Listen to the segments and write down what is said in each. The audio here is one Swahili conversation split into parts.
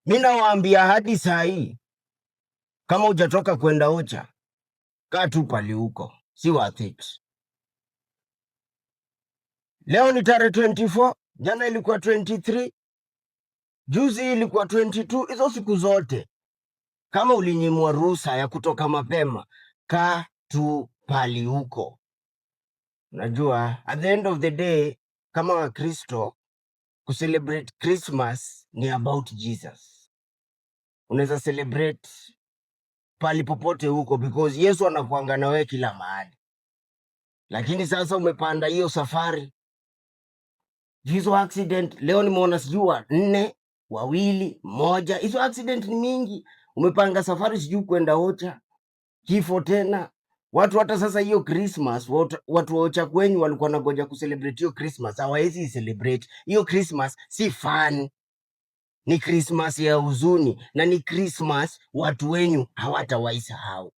Mimi nawaambia hadi saa hii, kama hujatoka kwenda Ocha, kaa tu pali huko, si worth it. Leo ni tarehe 24, jana ilikuwa 23, juzi ilikuwa 22. Hizo siku zote kama ulinyimwa ruhusa ya kutoka mapema, kaa tu pali huko. Unajua, at the end of the day, kama Wakristo, kucelebrate Christmas ni about Jesus. Unaweza celebrate pali popote huko because Yesu anakuanga na wewe kila mahali. Lakini sasa umepanda hiyo safari, hizo accident. Leo nimeona sijui 4, 2, 1. Hizo accident ni mingi. Umepanga safari sijui kwenda Ocha, kifo tena. Watu hata sasa hiyo Christmas, watu wa Ocha kwenyu walikuwa nagoja kucelebrate hiyo Christmas. Hawawezi celebrate. Hiyo Christmas si fun. Ni Christmas ya huzuni na ni Christmas watu wenyu hawatawaisahau.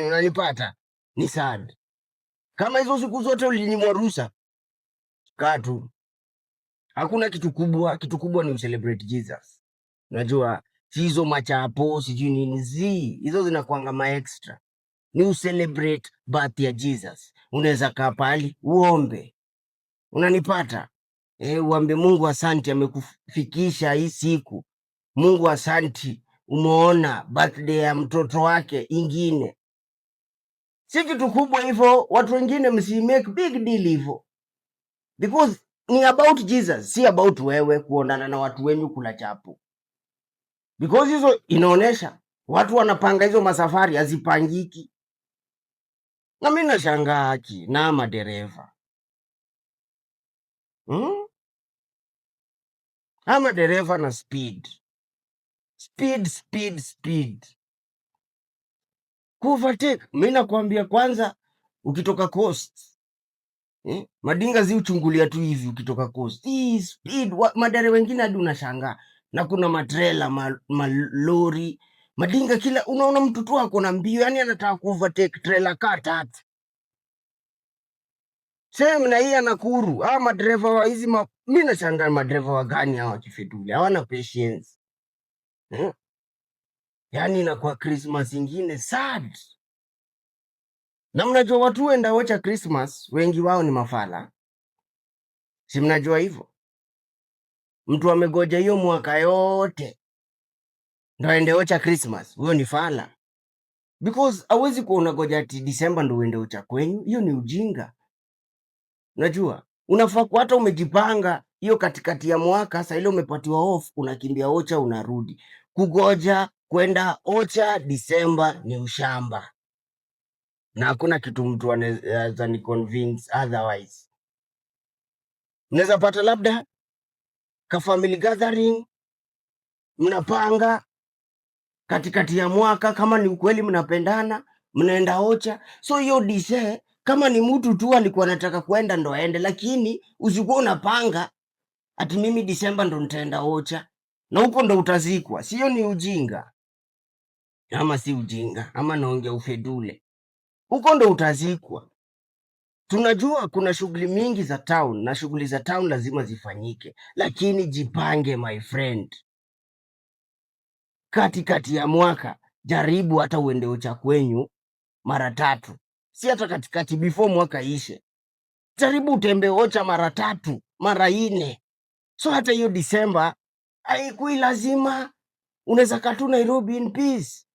Unanipata? Ni sad. Kama hizo siku zote ulinyimwa ruhusa, kaa tu. Hakuna kitu kubwa. Kitu kubwa ni celebrate Jesus. Unajua hizo machapo sijui nini hizo zinakuanga ma extra. Ni celebrate birthday ya Jesus. Unaweza kaa pali uombe. Unanipata? Uambe Mungu asante amekufikisha hii siku. Mungu asante umeona birthday ya mtoto wake ingine. Si kitu kubwa hivyo. Watu wengine make big deal hivyo, because ni about Jesus, si about wewe kuonana na watu wenyu kula chapo. Because hizo inaonesha watu wanapanga hizo masafari hazipangiki. Na mimi nashangaa haki na madereva. Ama dereva na speed. Kuovertake. Mimi nakwambia kwanza ukitoka coast. Madinga zi uchungulia tu hivi ukitoka coast. Hii speed, madare wengine hadi unashangaa. Na kuna matrela, malori, madinga kila unaona mtu tu ako na mbio, yani anataka kuovertake trailer car 3. Same na hii Nakuru. Madereva wa hizi mimi nashangaa madereva wa gani hawa kifedule. Hawana patience. Yani na kwa Christmas ingine sad. Na mnajua watu wenda Ocha Christmas, wengi wao ni mafala. Si mnajua hivyo? Mtu amegoja hiyo mwaka yote ndo aende Ocha Christmas, huyo ni fala. Because hawezi kuwa unagoja ati December ndo uende Ocha kwenyu, hiyo ni ujinga. Unajua, unafaa kuwa hata umejipanga hiyo katikati ya mwaka, sasa ile umepatiwa off, unakimbia Ocha unarudi. Kugoja kwenda Ocha December ni ushamba. Na hakuna kitu mtu anaweza ni convince otherwise. Unaweza pata labda ka family gathering mnapanga katikati ya mwaka, kama ni ukweli mnapendana, mnaenda Ocha. So hiyo dise kama ni mtu tu alikuwa anataka kwenda ndo aende, lakini usikuwa unapanga ati mimi Disemba ndo nitaenda Ocha na huko ndo utazikwa. Sio ni ujinga? Ama si ujinga? Ama naongea ufedule? Huko ndo utazikwa. Tunajua kuna shughuli mingi za town na shughuli za town lazima zifanyike, lakini jipange my friend. Katikati ya mwaka jaribu hata uende Ocha kwenyu mara 3, si hata katikati, before mwaka ishe. Jaribu utembe Ocha mara 3, mara 4. So hata hiyo Disemba haikui lazima, unaweza kaa tu Nairobi in peace.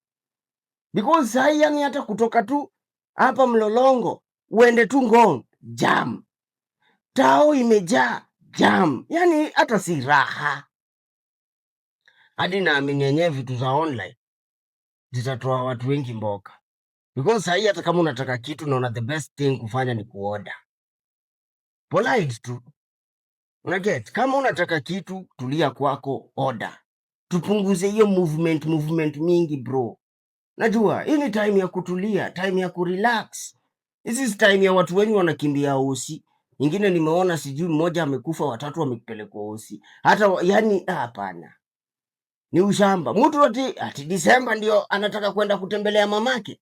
Because sai yani hata kutoka tu hapa Mlolongo uende tu Ngong, jam. Tao imejaa jam, yani hata si raha. Hadi naamini yenyewe vitu za online zitatoa watu wengi mboka. Because sai hata kama unataka kitu naona the best thing kufanya ni kuorder. Polite tu. Unaget, kama unataka kitu tulia kwako, order. Tupunguze hiyo movement mingi bro. Najua hii ni time ya kutulia, time ya kurelax. This is time ya watu wengi wanakimbia hosi. Ingine nimeona sijui mmoja amekufa, watatu wamepelekwa hosi. Hata yani hapana. Ni ushamba. Mtu ati Disemba ndio anataka kwenda kutembelea mamake.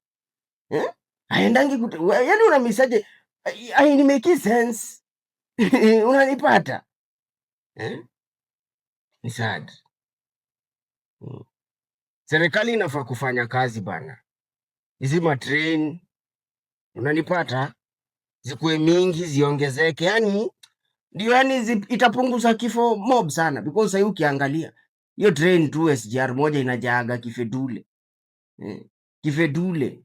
Aendangi yani una misaje? Ni make sense. Unanipata? Ni sad. Mm. Serikali inafaa kufanya kazi bana, hizi matrain unanipata, zikuwe mingi, ziongezeke, yani ndio, yani itapunguza kifo mob sana, because sasa ukiangalia hiyo train tu SGR moja inajaaga Kifedule. Kifedule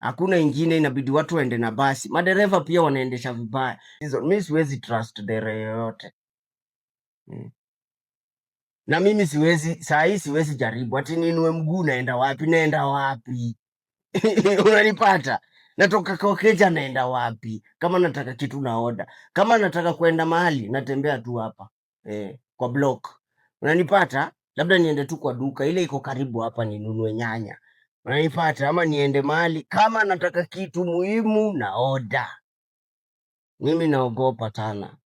hakuna ingine, inabidi watu waende na basi. Madereva pia wanaendesha vibaya. Mimi siwezi trust dereva yoyote. Na mimi siwezi saa hii, siwezi jaribu ati ninue mguu naenda wapi, naenda wapi? Unanipata? Natoka kwa keja naenda wapi? Kama nataka kitu na order. Kama nataka kwenda mahali natembea tu hapa. Kwa block. Unanipata? Labda niende tu kwa duka ile iko karibu hapa ninunue nyanya. Unanipata? Ama niende mahali kama nataka kitu muhimu na order. Mimi naogopa sana.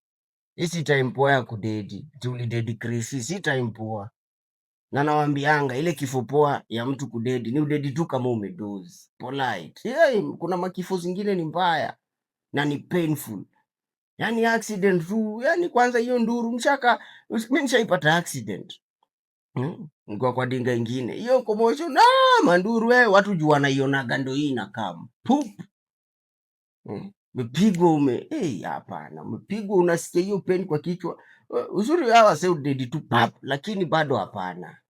Hii si time poa ya kudedi. Tulidedi Chris, si time poa. Na nawambianga ile kifo poa ya mtu kudedi ni udedi tu kama umedozi polite. Kuna makifo zingine ni mbaya na ni painful, yani accident tu. Yani kwanza hiyo nduru mshaka, mimi nishaipata accident nilikuwa kwa dinga ingine, hiyo commotion na manduru, watu jua naionaga ndo hii na kama pup mepigwa hapana, mepigwa unasikia hiyo pain kwa kichwa. Uzuri hawa sasa udedi tu pap, lakini bado hapana.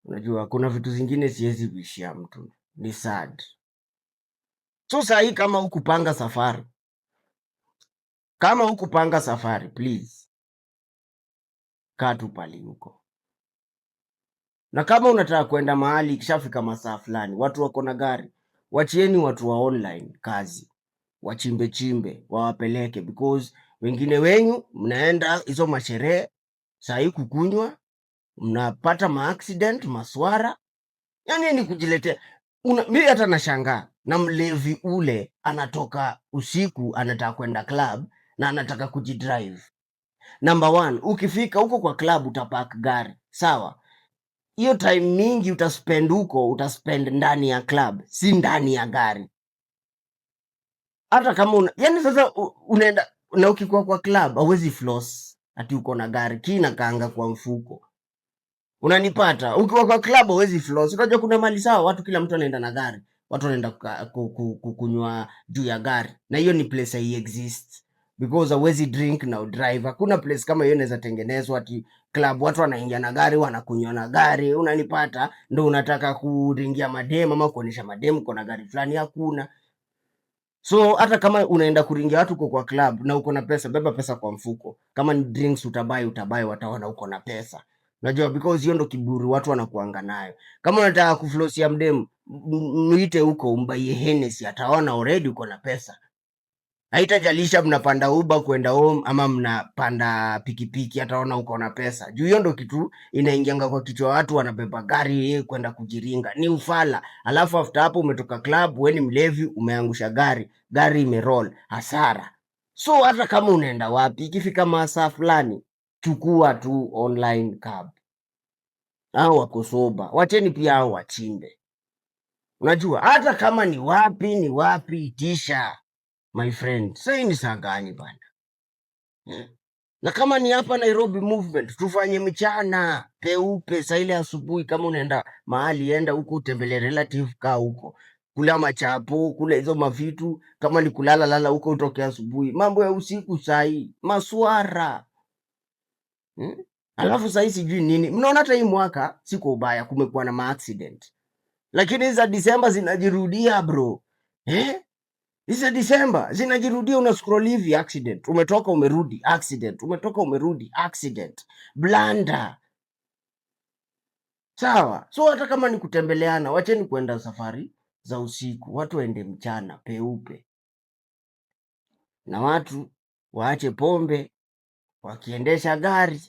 Unajua kuna vitu zingine siwezi kuishia mtu, ni sad. So sahii kama hukupanga safari, please kaa tu pali huko, na kama unataka kwenda mahali ikishafika masaa fulani, watu wako na gari, wachieni watu wa online kazi, wachimbe wawapeleke, because wengine wenyu mnaenda hizo masherehe sahii kukunywa, mnapata maaccident maswara, yani ni kujiletea. Mimi hata nashangaa na mlevi ule anatoka usiku anataka kwenda club na anataka kujidrive. Number one, ukifika huko kwa club utapark gari, sawa. Hiyo time mingi utaspend huko, utaspend ndani ya club, si ndani ya gari. Hata kama yani sasa unaenda na ukikuwa kwa club hauwezi floss ati uko na gari, kina kaanga kwa mfuko. Unanipata? Ukiwa kwa club hauwezi floss. Unajua kuna mali sawa, watu kila mtu anaenda na gari, watu wanaenda kukunywa juu ya gari, na hiyo ni place hai exist, because hauwezi drink na drive. Hakuna place kama hiyo inaweza tengenezwa ati club watu wanaingia na gari wanakunywa na gari. Unanipata? Ndio unataka kuringia madem ama kuonesha madem uko na gari fulani, hakuna. So hata kama unaenda kuringia watu kwa club na uko na pesa, beba pesa kwa mfuko. Kama ni drinks utabai, wataona uko na pesa. Unajua, because hiyo ndo kiburi watu wanakuanga nayo. Kama unataka kuflosia mdem, muite huko umbaie Hennessy, ataona already uko na pesa. Haitajalisha mnapanda Uber kwenda home ama mnapanda pikipiki, ataona uko na pesa. Juu hiyo ndo kitu inaingianga kwa kichwa watu, wanabeba gari kwenda kujiringa, ni ufala. Alafu after hapo umetoka club, wewe ni mlevi, umeangusha gari imeroll, hasara. So hata kama unaenda wapi, ikifika masaa fulani, chukua tu online cab. Hao wako soba, wacheni pia hao wachimbe. Unajua hata kama ni wapi itisha. My friend, sasa ni saa gani bana? Na kama ni hapa Nairobi movement, tufanye mchana peupe, saa ile asubuhi. Kama unaenda mahali, enda huko utembelee relative, kaa huko, kula machapo, kula hizo mavitu. Kama ni kulala, lala huko, utoke asubuhi. Mambo ya usiku sahii maswara. Alafu sahii sijui nini, mnaona hata hii mwaka siko ubaya, kumekuwa na maaccident, lakini za Disemba zinajirudia bro. Hizi Disemba zinajirudia, una scroll hivi, accident, umetoka umerudi, accident, umetoka umerudi, accident, blanda. Sawa, so hata kama ni kutembeleana, wacheni kwenda safari za usiku, watu waende mchana peupe, na watu waache pombe wakiendesha gari.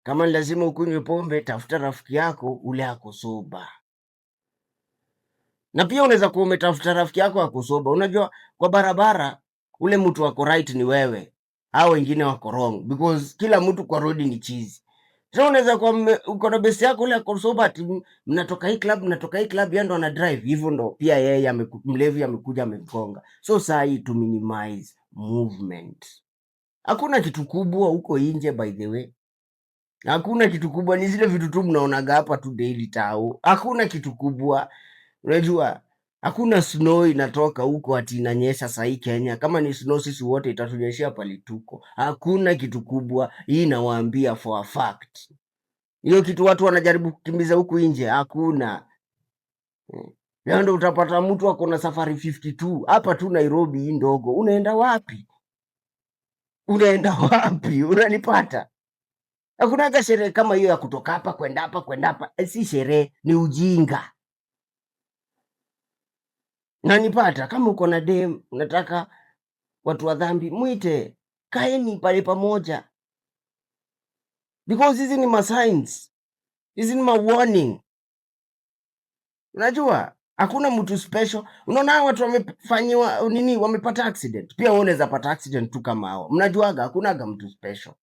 Kama ni lazima ukunywe pombe, tafuta rafiki yako ule ako soba. Na pia unaweza kuwa umetafuta rafiki yako ako soba. Unajua kwa barabara ule mtu wako right ni wewe, au wengine wako wrong, because kila mtu kwa road ni chizi. So unaweza kuwa uko na best yako ule ako soba, ati mnatoka hii club, yeye ndo ana drive, hivyo ndo pia yeye mlevi amekuja amegonga. So saa hii to minimize movement. Hakuna kitu kubwa huko nje, by the way. Hakuna kitu kubwa, ni zile vitu tu mnaonaga hapa tu daily tao. Hakuna kitu kubwa. Unajua hakuna snow inatoka huko ati inanyesha sahii Kenya. Kama ni snow sisi wote itatunyeshea palituko. Hakuna kitu kubwa, hii nawaambia for a fact. Hiyo kitu watu wanajaribu kukimbiza huku nje, hakuna. Leo ndo utapata mtu ako na safari 52 hapa tu Nairobi hii ndogo. Unaenda wapi? Unaenda wapi? Unanipata? Hakunaga sherehe kama hiyo ya kutoka hapa kwenda hapa kwenda hapa. Si sherehe, ni ujinga. Nanipata? Kama uko na dem unataka watu wa dhambi, mwite, kaeni pale pamoja, because hizi ni ma signs, hizi ni ma warning. Unajua hakuna mtu special. Unaona watu wamefanyiwa nini, wamepata accident, pia wewe unaweza pata accident tu kama hao. Mnajuaga hakunaga mtu special,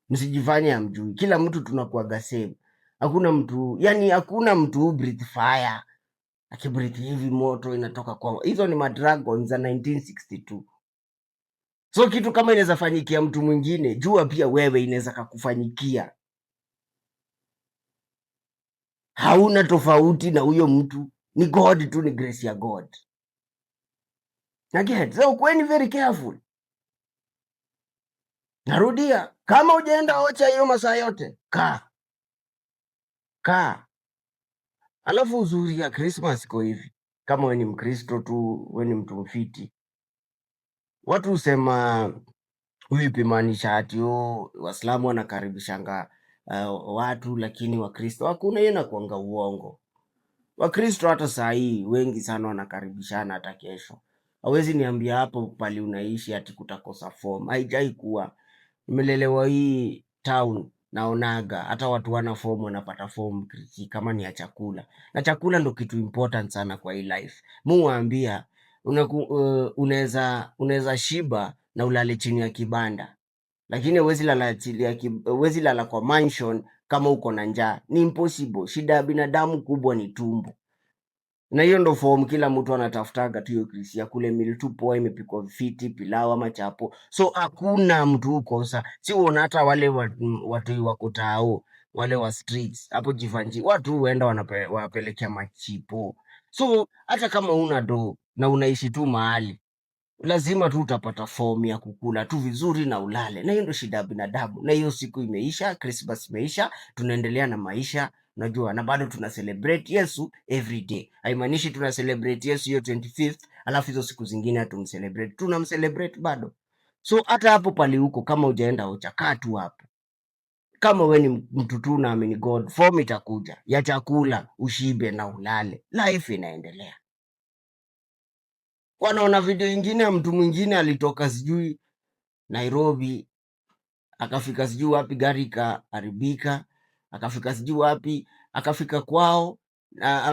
msijifanye hamjui. Kila mtu tunakuaga same. Hakuna mtu, yani hakuna mtu breathe fire, akibreathe hivi moto inatoka kwa. Hizo ni madragon za 1962. So kitu kama inaweza fanyikia mtu mwingine, jua pia wewe inaweza kukufanyikia. Hauna tofauti na huyo mtu, ni God tu, ni grace ya God. Again, so kweni very careful. Narudia, kama ujaenda ocha hiyo masaa yote, kaa. Alafu uzuri ya Christmas iko hivi, kama we ni Mkristo tu, we ni mtu mfiti, watu husema huipimaanisha ati Waislamu wanakaribishanga watu, lakini Wakristo hakuna. Hiyo inakuanga uongo. Wakristo hata saa hii wengi sana wanakaribishana hata kesho. Hawezi niambia hapo pali unaishi ati kutakosa form. Haijai kuwa. Nimelelewa hii town, naonaga hata watu wana form wanapata form kama ni ya chakula. Na chakula ndo kitu important sana kwa hii life. Muambia unaweza shiba na ulale chini ya kibanda, lakini huwezi lala kwa mansion kama uko na njaa. Ni impossible. Shida ya binadamu kubwa ni tumbo. Na hiyo ndo form kila mtu anatafutaga tu, hiyo krisia kule mili tu poa, imepikwa fiti, pilau ama chapo. So hakuna mtu ukosa. Si uona hata wale watu wako tao, wale wa streets hapo Jivanji, watu huenda wanapelekea machipo. So hata kama una do na unaishi tu mahali, lazima tu utapata form ya kukula tu vizuri na ulale. Na hiyo ndo shida ya binadamu. Na hiyo siku imeisha, Christmas imeisha, tunaendelea na maisha. Unajua, na bado tuna celebrate Yesu every day. Haimaanishi tuna celebrate Yesu hiyo 25th alafu hizo siku zingine hatumcelebrate. Tunamcelebrate bado. So hata hapo pali huko, kama ujaenda ocha, kaa tu hapo. Kama we ni mtu tu unaamini God, form itakuja ya chakula, ushibe na ulale. Life inaendelea. Wanaona video ingine ya mtu mwingine alitoka sijui Nairobi akafika sijui wapi, gari ikaharibika, akafika sijui wapi, akafika kwao,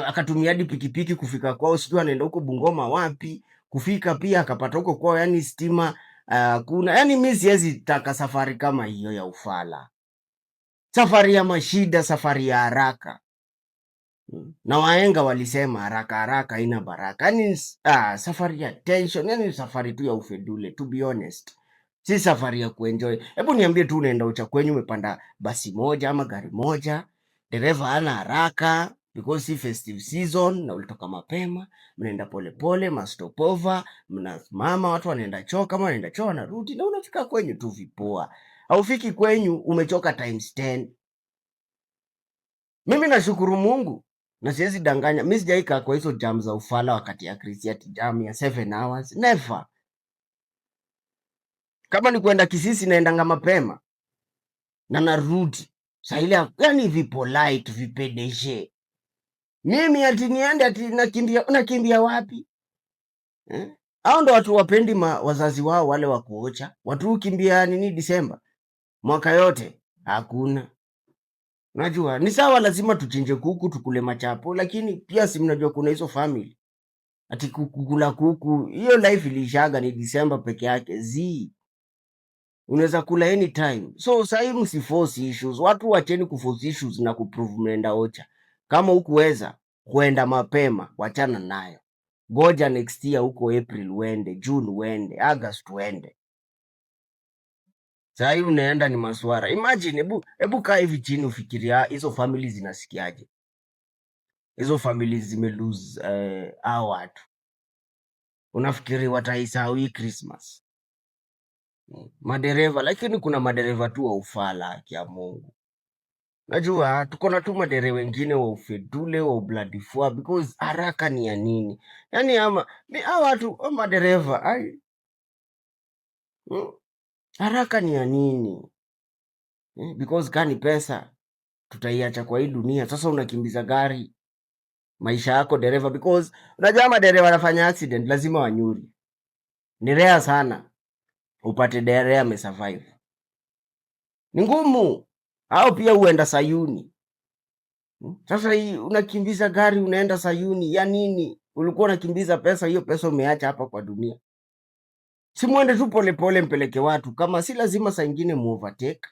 akatumia hadi pikipiki kufika kwao, sijui anaenda huko Bungoma wapi, kufika pia akapata huko kwao, yani stima kuna, yani mimi siwezi taka safari kama hiyo ya ufala, safari ya mashida, safari ya haraka. Na wahenga walisema haraka haraka haina baraka. Yani safari ya tension, yani safari tu ya ufedule, to be honest. Si safari ya kuenjoy. Hebu niambie tu unaenda ucha kwenyu, umepanda basi moja ama gari moja, dereva hana haraka because si festive season na ulitoka mapema, mnaenda polepole, mastopover, mnasimama, watu wanaenda choo, kama wanaenda choo wanarudi, na unafika kwenyu tu vipoa. Haufiki kwenyu umechoka times 10. Mimi nashukuru Mungu na siwezi danganya, mimi sijaika kwa hizo jam za ufala wakati ya Christianity jam ya 7 hours, never. Kama ni kwenda Kisisi naendanga mapema na narudi saa ile, yani vipolite vipedeje. Mimi ati niende ati nakimbia wapi Hao ndo watu wapendi wazazi wao wale wa kuocha. Watu ukimbia nini Disemba mwaka yote hakuna. Unajua ni sawa, lazima tuchinje kuku tukule machapo, lakini pia si mnajua kuna hizo family ati kukula kuku, hiyo life ilishaga, ni Disemba peke yake. Unaweza kula anytime. So sasa hivi msiforce issues. Watu wacheni kuforce issues na kuprove mnaenda ocha. Kama hukuweza kwenda mapema, wachana nayo. Goja next year huko April uende, June uende, August uende. Saa hii unaenda ni maswara. Imagine, hebu kaa hivi chini ufikiria hizo family zinasikiaje? Hizo family zime lose hao watu. Unafikiri wataisahau hii Christmas? Madereva, lakini kuna madereva tu wa ufala ya Mungu. Najua tuko na tu madereva wengine wa ufedule wa ubladifua because haraka ni ya nini? Yaani ama ni hao watu madereva ai. Haraka ni ya nini? Because kani pesa tutaiacha kwa hii dunia. Sasa unakimbiza gari maisha yako dereva, because unajua madereva wanafanya accident lazima wanyuri. Ni rare sana upate dereva amesurvive. Ni ngumu. Hao pia huenda Sayuni. Sasa hii unakimbiza gari unaenda Sayuni ya nini? Ulikuwa unakimbiza pesa, hiyo pesa umeacha hapa kwa dunia. Si muende tu polepole mpeleke watu, kama si lazima saa ingine muovertake.